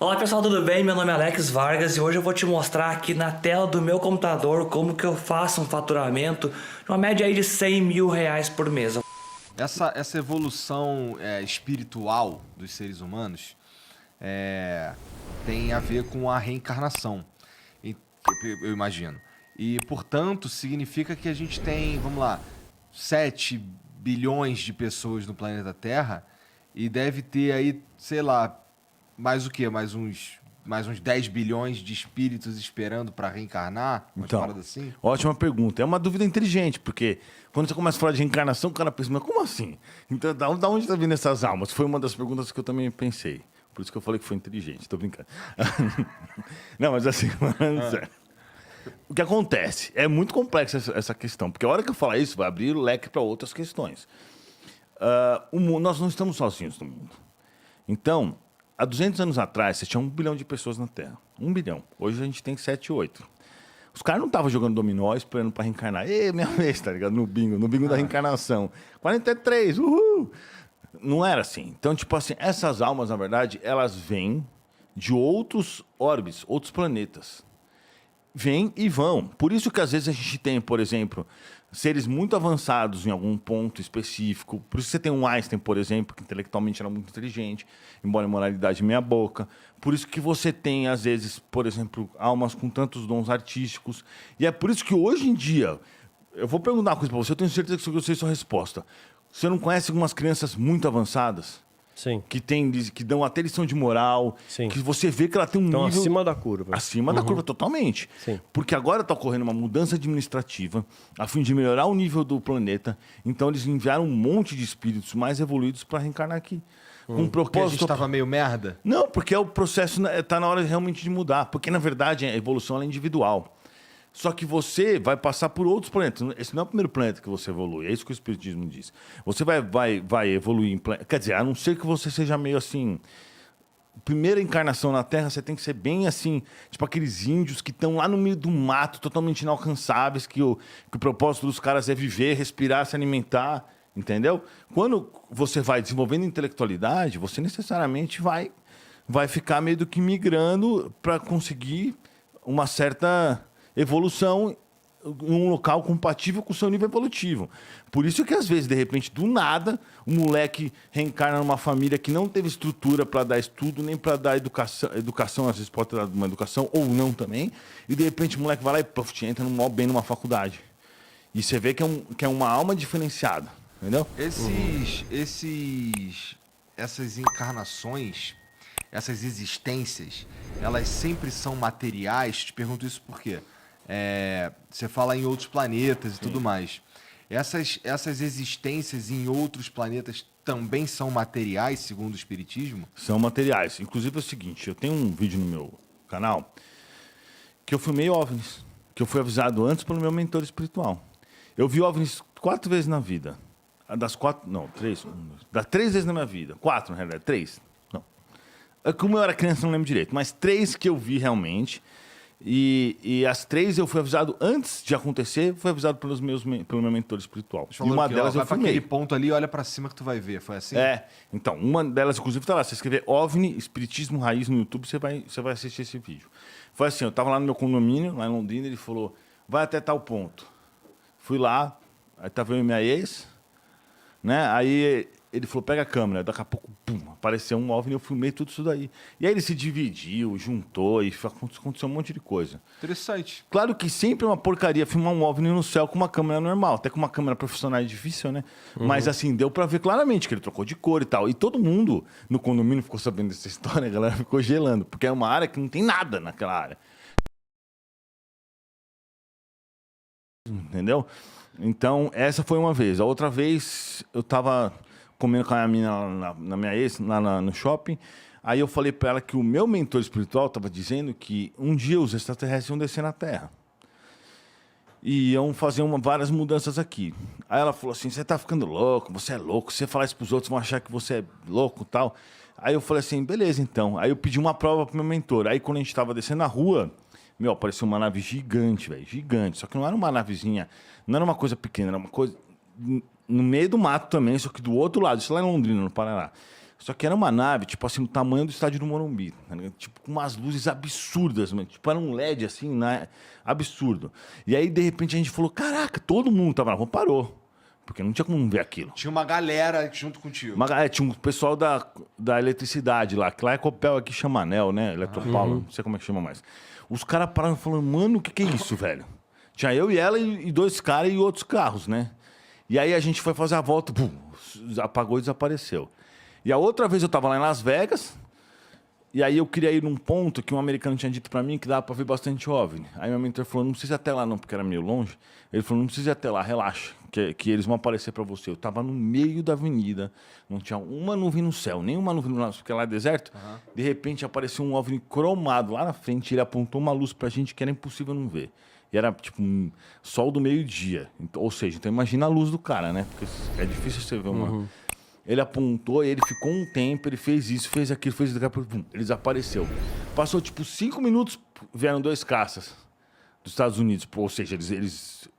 Olá pessoal, tudo bem? Meu nome é Alex Vargas e hoje eu vou te mostrar aqui na tela do meu computador como que eu faço um faturamento de uma média aí de 100 mil reais por mês. Essa evolução espiritual dos seres humanos tem a ver com a reencarnação, e- eu imagino. E, portanto, significa que a gente tem, vamos lá, 7 bilhões de pessoas no planeta Terra e deve ter aí, sei lá, mais o quê? Mais uns 10 bilhões de espíritos esperando para reencarnar? Uma Então, parada assim? ótima pergunta. É uma dúvida inteligente, porque quando você começa a falar de reencarnação, o cara pensa, mas como assim? Então, da onde está vindo essas almas? Foi uma das perguntas que eu também pensei. Por isso que eu falei que foi inteligente, tô brincando. Não, mas assim, falando sério. O que acontece? É muito complexa essa questão, porque a hora que eu falar isso, vai abrir o leque para outras questões. Nós não estamos sozinhos no mundo. Então, há 200 anos atrás, você tinha 1 bilhão de pessoas na Terra. 1 bilhão. Hoje a gente tem 7, 8. Os caras não estavam jogando dominó esperando para reencarnar. Ê, minha vez, tá ligado? No bingo da reencarnação. 43, uhul! Não era assim. Então, tipo assim, essas almas, na verdade, elas vêm de outros orbes, outros planetas. Vêm e vão. Por isso que às vezes a gente tem, por exemplo, seres muito avançados em algum ponto específico. Por isso que você tem um Einstein, por exemplo, que intelectualmente era muito inteligente, embora a moralidade meia boca. Por isso que você tem, às vezes, por exemplo, almas com tantos dons artísticos. E é por isso que hoje em dia, eu vou perguntar uma coisa para você, eu tenho certeza que eu sei sua resposta. Você não conhece algumas crianças muito avançadas? Sim. Que dão até lição de moral, Sim. que você vê que ela tem um Então, nível... acima da curva. Acima da curva, totalmente. Sim. Porque agora está ocorrendo uma mudança administrativa a fim de melhorar o nível do planeta. Então, eles enviaram um monte de espíritos mais evoluídos para reencarnar aqui. Com um Porque a gente propósito... estava meio merda? Não, porque o processo está na hora realmente de mudar. Porque, na verdade, a evolução ela é individual. Só que você vai passar por outros planetas. Esse não é o primeiro planeta que você evolui. É isso que o Espiritismo diz. Você vai evoluir em planetas... Quer dizer, a não ser que você seja meio assim... Primeira encarnação na Terra, você tem que ser bem assim... Tipo aqueles índios que estão lá no meio do mato, totalmente inalcançáveis, que o propósito dos caras é viver, respirar, se alimentar. Entendeu? Quando você vai desenvolvendo intelectualidade, você necessariamente vai ficar meio do que migrando para conseguir uma certa... evolução em um local compatível com o seu nível evolutivo. Por isso que, às vezes, de repente, do nada, o moleque reencarna numa família que não teve estrutura para dar estudo, nem para dar educação, às vezes pode ter dado uma educação, ou não também, e, de repente, o moleque vai lá e puff, entra bem numa faculdade. E você vê que é uma alma diferenciada, entendeu? Essas encarnações, essas existências, elas sempre são materiais? Te pergunto isso por quê? Você fala em outros planetas e tudo mais. Essas existências em outros planetas também são materiais, segundo o Espiritismo? São materiais. Inclusive é o seguinte, eu tenho um vídeo no meu canal que eu filmei OVNIs, que eu fui avisado antes pelo meu mentor espiritual. Eu vi OVNIs 4 vezes na vida. Das 4... Não, 3. Das 3 vezes na minha vida. 4, na realidade. 3. Não. Como eu era criança, não lembro direito. Mas 3 que eu vi realmente... E as 3 eu fui avisado antes de acontecer, fui avisado pelo meu mentor espiritual. E uma delas eu vai pra filmei. aquele ponto ali, olha pra cima que tu vai ver. Foi assim? Então, uma delas, inclusive, tá lá. Você escrever OVNI, Espiritismo Raiz no YouTube, você vai assistir esse vídeo. Foi assim, eu tava lá no meu condomínio, lá em Londrina, ele falou, vai até tal ponto. Fui lá, aí tava eu e minha ex, né? Aí ele falou, pega a câmera. Daqui a pouco, pum, apareceu um OVNI, eu filmei tudo isso daí. E aí ele se dividiu, juntou, e aconteceu um monte de coisa. Interessante. Claro que sempre é uma porcaria filmar um OVNI no céu com uma câmera normal. Até com uma câmera profissional é difícil, né? Mas assim, deu pra ver claramente que ele trocou de cor e tal. E todo mundo no condomínio ficou sabendo dessa história, a galera ficou gelando. Porque é uma área que não tem nada naquela área. Entendeu? Então, essa foi uma vez. A outra vez, eu tava comendo com a minha mina na minha ex, lá no shopping. Aí eu falei para ela que o meu mentor espiritual estava dizendo que um dia os extraterrestres iam descer na Terra. E iam fazer várias mudanças aqui. Aí ela falou assim, você tá ficando louco, você é louco, se você falar isso pros outros vão achar que você é louco e tal. Aí eu falei assim, beleza então. Aí eu pedi uma prova pro meu mentor. Aí quando a gente tava descendo na rua, apareceu uma nave gigante, velho, gigante. Só que não era uma navezinha, não era uma coisa pequena, era uma coisa no meio do mato também, só que do outro lado, isso lá em Londrina, no Paraná. Só que era uma nave, tipo assim, do tamanho do estádio do Morumbi. Tá ligado? Tipo, com umas luzes absurdas, mano. Tipo, era um LED, assim, né? Absurdo. E aí, de repente, a gente falou, caraca, todo mundo tava lá. Parou. Porque não tinha como ver aquilo. Tinha uma galera junto contigo. Tinha um pessoal da eletricidade lá, que lá é Copel, aqui chama Anel, né? Eletropaulo, não sei como é que chama mais. Os caras pararam falando, mano, o que é isso, velho? Tinha eu e ela e 2 caras e outros carros, né? E aí a gente foi fazer a volta, pum, apagou e desapareceu. E a outra vez eu tava lá em Las Vegas, e aí eu queria ir num ponto que um americano tinha dito pra mim que dava pra ver bastante OVNI. Aí meu mentor falou, não precisa ir até lá não, porque era meio longe. Ele falou, não precisa ir até lá, relaxa, que eles vão aparecer pra você. Eu tava no meio da avenida, não tinha uma nuvem no céu, nenhuma nuvem no céu, porque lá é deserto. De repente apareceu um OVNI cromado lá na frente, ele apontou uma luz pra gente que era impossível não ver. E era tipo um sol do meio-dia. Ou seja, então imagina a luz do cara, né? Porque é difícil você ver uma... Ele apontou, ele ficou um tempo, ele fez isso, fez aquilo, fez aquilo, ele desapareceu. Passou tipo 5 minutos, vieram 2 caças dos Estados Unidos. Ou seja, eles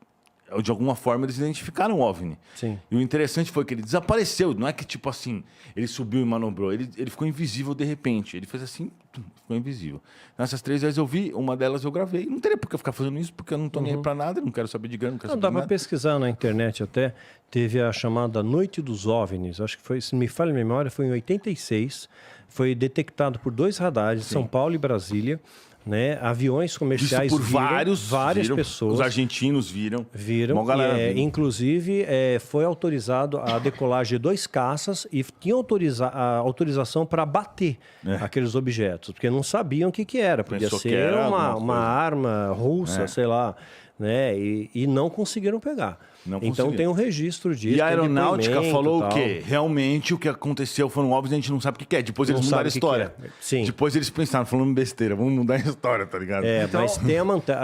de alguma forma eles identificaram o OVNI. Sim. E o interessante foi que ele desapareceu. Não é que tipo assim, ele subiu e manobrou. Ele ficou invisível de repente. Ele fez assim, ficou invisível. Nessas 3 vezes eu vi, uma delas eu gravei. Não teria por que eu ficar fazendo isso, porque eu não tô nem aí pra nada, não quero saber de grana, não quero Não, saber dá de para nada. pesquisar na internet até. Teve a chamada Noite dos OVNIs. Acho que foi, se não me falha a memória, foi em 86. Foi detectado por 2 radares, São Paulo e Brasília. Né? Aviões comerciais Visto por várias viram, pessoas Os argentinos viram. viram. Galera E, viu. inclusive, foi autorizado a decolagem de 2 caças e tinha a autorização para bater aqueles objetos, porque não sabiam o que era. Podia Pensou que ser era alguma uma coisa. arma russa, sei lá. Né? E não conseguiram pegar. Não então conseguiram. tem um registro disso. E a tem aeronáutica depoimento, falou tal. o quê? Realmente o que aconteceu foram óbvios, a gente não sabe o que é. Depois Não eles mudaram a sabe o que história. que é. Sim. Depois eles pensaram, falando besteira, vamos mudar a história, tá ligado? Mas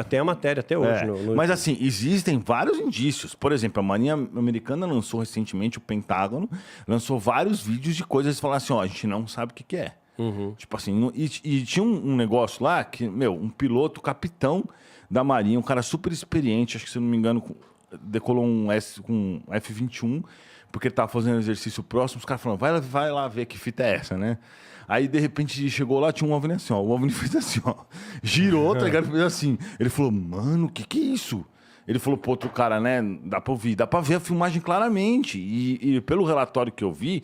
tem a matéria até hoje. Mas assim, existem vários indícios. Por exemplo, a Marinha Americana lançou recentemente, o Pentágono, lançou vários vídeos de coisas e falaram assim, ó, a gente não sabe o que é. Tipo assim, e tinha um negócio lá que, um piloto, capitão da Marinha, um cara super experiente, acho que se eu não me engano, decolou um F-21, porque ele tava fazendo exercício próximo, os caras falaram, vai lá ver que fita é essa, né? Aí, de repente, chegou lá, tinha um OVNI assim, ó. O OVNI fez assim, ó. Girou, tá ligado? Fez assim. Ele falou, mano, o que é isso? Ele falou pro outro cara, né? Dá pra ouvir, dá pra ver a filmagem claramente. E pelo relatório que eu vi,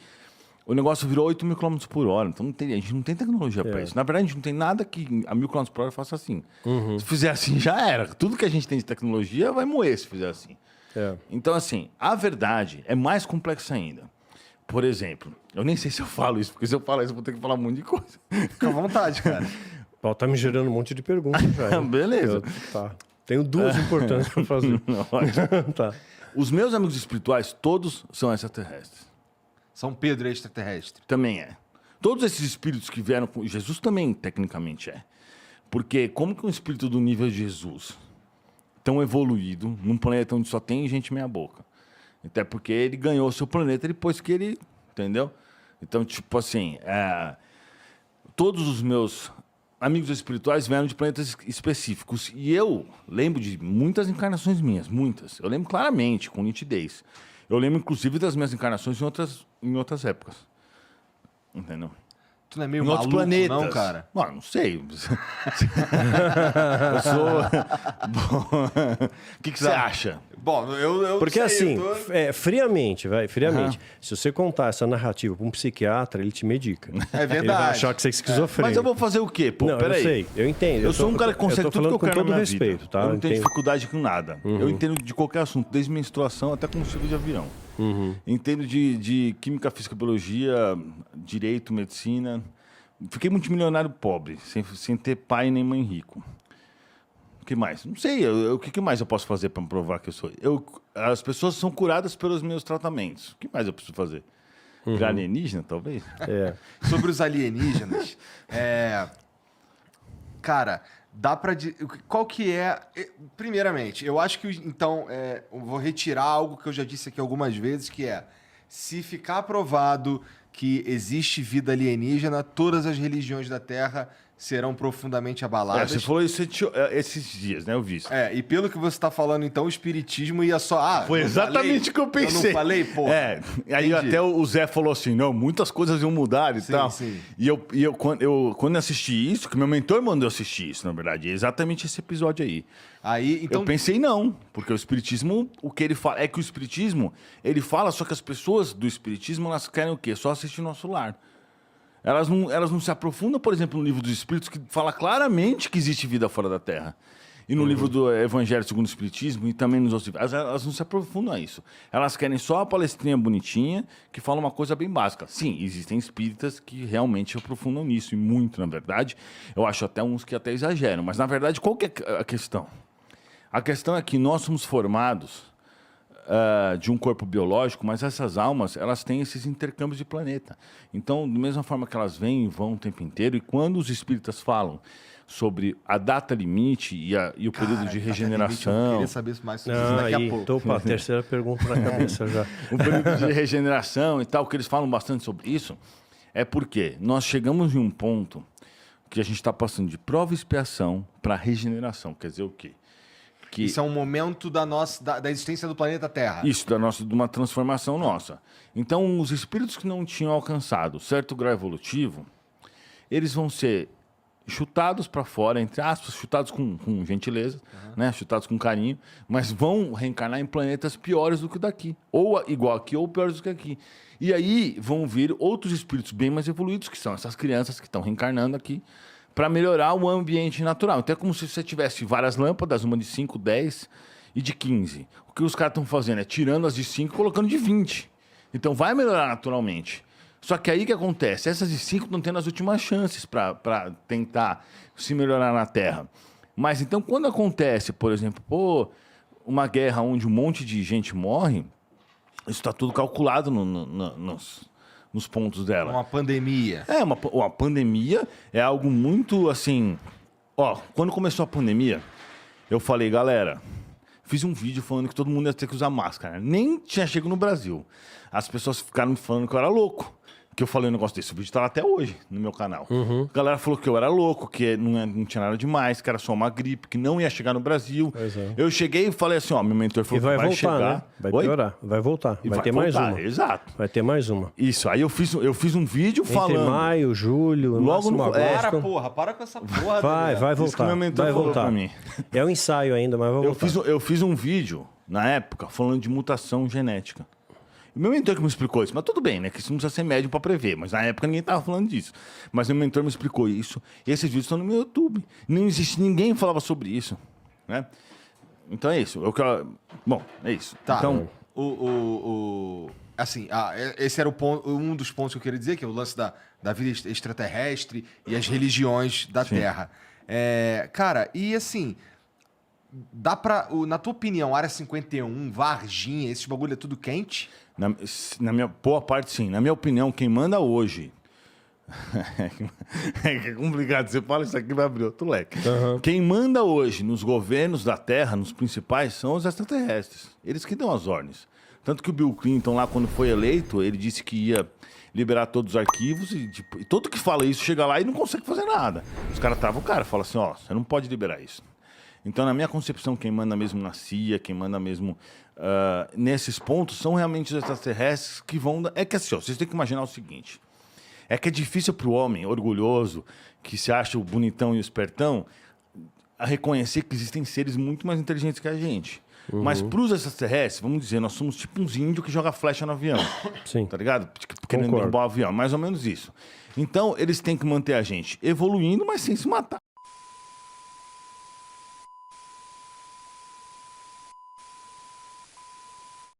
o negócio virou 8 mil km por hora. Então a gente não tem tecnologia pra isso. Na verdade, a gente não tem nada que a 1000 km por hora faça assim. Se fizer assim, já era. Tudo que a gente tem de tecnologia vai morrer se fizer assim. Então, assim, a verdade é mais complexa ainda. Por exemplo, eu nem sei se eu falo isso, porque se eu falar isso, eu vou ter que falar um monte de coisa. Fica à vontade, cara. O Paulo tá me gerando um monte de perguntas já. hein? Beleza. Tá. Tenho 2 importantes para fazer. Tá. Os meus amigos espirituais, todos são extraterrestres. São Pedro é extraterrestre. Também é. Todos esses espíritos que vieram com Jesus também, tecnicamente, é. Porque como que um espírito do nível de Jesus, tão evoluído, num planeta onde só tem gente meia boca? Até porque ele ganhou o seu planeta depois que ele... Entendeu? Então, tipo assim, todos os meus amigos espirituais vieram de planetas específicos. E eu lembro de muitas encarnações minhas, muitas. Eu lembro claramente, com nitidez. Eu lembro, inclusive, das minhas encarnações em outras épocas. Entendeu? Tu não é meio Em outros maluco, planetas. não, cara? Mano, não sei. Eu sou... Bom, o que você acha? Bom, eu Porque sei, assim, friamente, se você contar essa narrativa para um psiquiatra, ele te medica. É verdade. Ele vai achar que você é esquizofrênico. Mas eu vou fazer o quê? Pô, Não, peraí. eu sei, eu entendo. Eu sou um cara que consegue tudo que eu quero com todo na minha respeito, vida. tá? Eu não tenho Entendo. dificuldade com nada. Eu entendo de qualquer assunto, desde menstruação até combustível de avião. Entendo de química, física, biologia, direito, medicina. Fiquei multimilionário pobre, sem ter pai nem mãe rico. O que mais? Não sei. O que mais eu posso fazer para provar que eu sou? As pessoas são curadas pelos meus tratamentos. O que mais eu preciso fazer? Virar alienígena, talvez? Sobre os alienígenas, cara, dá pra... Qual que é... Primeiramente, eu acho que, então, eu vou retirar algo que eu já disse aqui algumas vezes, que é, se ficar provado que existe vida alienígena, todas as religiões da Terra serão profundamente abaladas. Você falou isso esses dias, né? Eu vi isso. E pelo que você tá falando, então, o espiritismo ia só... Foi exatamente o que eu pensei. Eu não falei, pô. Aí até o Zé falou assim, não, muitas coisas iam mudar e tal. Sim. E quando eu assisti isso, que meu mentor mandou assistir isso, na verdade, é exatamente esse episódio aí. Então... Eu pensei não, porque o espiritismo, o que ele fala, é que o espiritismo, ele fala, só que as pessoas do espiritismo, elas querem o quê? Só assistir no nosso lar. Elas não se aprofundam, por exemplo, no livro dos Espíritos, que fala claramente que existe vida fora da Terra. E no livro do Evangelho segundo o Espiritismo, e também nos outros livros. Elas não se aprofundam a isso. Elas querem só a palestrinha bonitinha, que fala uma coisa bem básica. Sim, existem espíritas que realmente se aprofundam nisso, e muito, na verdade. Eu acho até uns que até exageram. Mas, na verdade, qual que é a questão? A questão é que nós somos formados de um corpo biológico, mas essas almas, elas têm esses intercâmbios de planeta. Então, da mesma forma que elas vêm e vão o tempo inteiro, e quando os espíritas falam sobre a data limite e o período de regeneração... Eu queria saber mais sobre isso daqui a pouco. Estou com a terceira pergunta na cabeça já. O período de regeneração e tal, que eles falam bastante sobre isso, é porque nós chegamos em um ponto que a gente está passando de prova e expiação para regeneração. Quer dizer o quê? Isso é um momento da existência do planeta Terra. Isso, de uma transformação nossa. Então, os espíritos que não tinham alcançado certo grau evolutivo, eles vão ser chutados para fora, entre aspas, chutados com gentileza, né? Chutados com carinho, mas vão reencarnar em planetas piores do que o daqui. Ou igual aqui, ou piores do que aqui. E aí vão vir outros espíritos bem mais evoluídos, que são essas crianças que estão reencarnando aqui, para melhorar o ambiente natural. Então é como se você tivesse várias lâmpadas, uma de 5, 10 e de 15. O que os caras estão fazendo é tirando as de 5 e colocando de 20. Então vai melhorar naturalmente. Só que aí o que acontece? Essas de 5 estão tendo as últimas chances para tentar se melhorar na Terra. Mas então quando acontece, por exemplo, uma guerra onde um monte de gente morre, isso está tudo calculado nos pontos dela. Uma pandemia. Uma pandemia é algo muito assim... quando começou a pandemia, eu falei, galera, fiz um vídeo falando que todo mundo ia ter que usar máscara. Nem tinha chegado no Brasil. As pessoas ficaram me falando que eu era louco. Que eu falei um negócio desse. O vídeo tá lá até hoje no meu canal. A galera falou que eu era louco, que não tinha nada demais, que era só uma gripe, que não ia chegar no Brasil. Eu cheguei e falei assim, meu mentor falou que vai voltar, chegar. Né? Vai piorar, vai voltar. E vai ter voltar, mais uma. Exato. Vai ter mais uma. Isso, aí eu fiz um vídeo falando... Entre maio, julho, logo no agosto. Para com essa porra. Vai Isso que voltar. meu mentor Vai falou voltar. pra mim. É um ensaio ainda, mas vai voltar. Eu fiz um vídeo, na época, falando de mutação genética. O meu mentor que me explicou isso, mas tudo bem, né? Que isso não precisa ser médium para prever, mas na época ninguém tava falando disso. Mas meu mentor me explicou isso, e esses vídeos estão no meu YouTube. Não existe ninguém que falava sobre isso, né? Então é isso. Bom, é isso. Tá. Então, assim, esse era um dos pontos que eu queria dizer, que é o lance da vida extraterrestre e as religiões da Terra. Cara, e assim... Dá pra... Na tua opinião, Área 51, Varginha, esse bagulho é tudo quente? na minha boa parte, sim. Na minha opinião, quem manda hoje... é complicado. Você fala isso aqui, vai abrir outro leque. Quem manda hoje nos governos da Terra, nos principais, são os extraterrestres. Eles que dão as ordens. Tanto que o Bill Clinton, lá quando foi eleito, ele disse que ia liberar todos os arquivos e todo que fala isso chega lá e não consegue fazer nada. Os caras travam o cara, falam assim, você não pode liberar isso. Então, na minha concepção, quem manda mesmo na CIA, quem manda mesmo nesses pontos, são realmente os extraterrestres que vão... É que assim, vocês têm que imaginar o seguinte. É que é difícil para o homem orgulhoso, que se acha o bonitão e o espertão, a reconhecer que existem seres muito mais inteligentes que a gente. Mas para os extraterrestres, vamos dizer, nós somos tipo uns índios que jogam flecha no avião. Sim. Tá ligado? Querendo derrubar o avião, mais ou menos isso. Então, eles têm que manter a gente evoluindo, mas sem se matar.